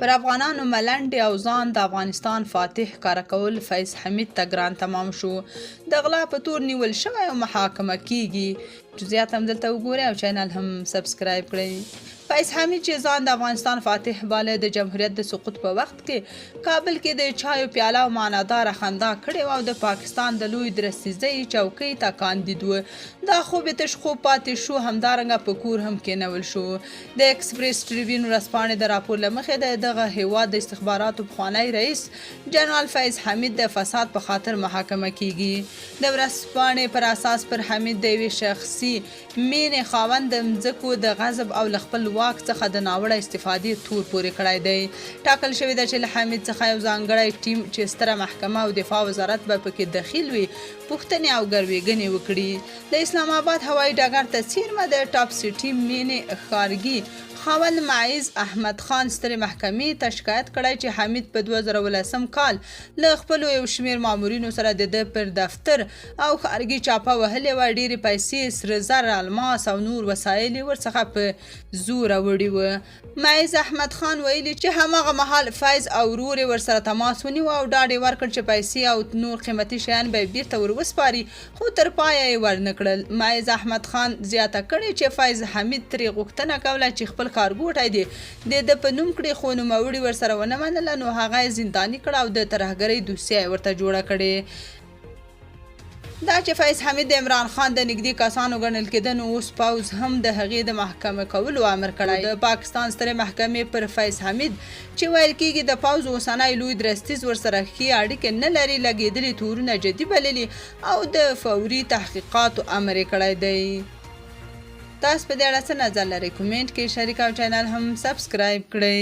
پر افغانانو ملنډې او ځان د افغانستان فاتح ښکاره کول فیض حمید ته ګران تمام شو. د غلا په تور نیول شوی او محاکمه کیږي. جزئیات هم دلته وګورئ او چینل هم سبسکرایب کړئ. فیض حمید چې ځان د افغانستان فاتح باله د جمهوریت د سقوط په وخت کې کابل کې د چایو پیاله او معناداره خندا کړې او د پاکستان د لوی درستیزۍ چوکۍ ته کاندید و. دا خوب یې تش خوب پاتې شو. همدارنګه په کور هم کېنول شو. د ایکسپریس ټریبیون ورځپاڼې د راپور له مخې د دغه هیواد د استخباراتو پخوانی رئیس جنرال فیض حمید د فساد په خاطر محاکمه کیږي. د ورځپاڼې پر اساس پر حمید د یوې شخصي مینې خاوند د مځکو د غصب او له خپل واک څخه د ناوړه استفادې تور پورې کړی دی. ټاکل شوې ده چې له حمید څخه یو ځانګړی ټیم چې ستره محکمه او دفاع وزارت به پکې دخیل وي پوښتنې او ګروېږنې وکړي. د اسلام آباد هوایي ډګر ته څیرمه د ټاپ سټي مینې ښارګي خاوند معیز احمد خان سترې محکمې ته شکایت کړی چې حمید په 2018 کال له خپلو یو شمېر مامورینو سره د ده پر دفتر او ښارګي چاپه وهلې وه. ډېرې پیسې، سره زر، الماس او نور وسایل یې ورڅخه په زوره وړي وه. معیز احمد خان ویلي چې هماغه مهال فیض او ورور یې ورسره تماس ونیو او ډاډ یې ورکړ چې پیسې او نور قیمتي شیان به یې بیرته ور وسپاري، خو تر پایه یې ورنه کړل. معیز احمد خان زیاته کړې چې فیض حمید ترې غوښتنه کوله چې خپل ښارګوټی دی د په نوم کړي، خو نوموړي ورسره ونه منله نو هغه یې زنداني کړه او د ترهګرۍ دوسیه یې ورته جوړه کړې. دا چې فیض حمید د عمران خان د نږدې کسانو ګڼل کېده نو اوس پوځ هم د هغې د محکمه کولو امر کړی. د پاکستان سترې محکمې پر فیض حمید چې ویل کېږي د پوځ اوسنی لوی درستیز ورسره ښې اړیکې نه لري لګېدلي تورونه جدي بللي او د فوري تحقیقاتو امر یې کړی دی. تاسو په دې اړه څه نظر لرئ؟ کومنټ کې شریک او چینل هم سبسکرایب کړئ.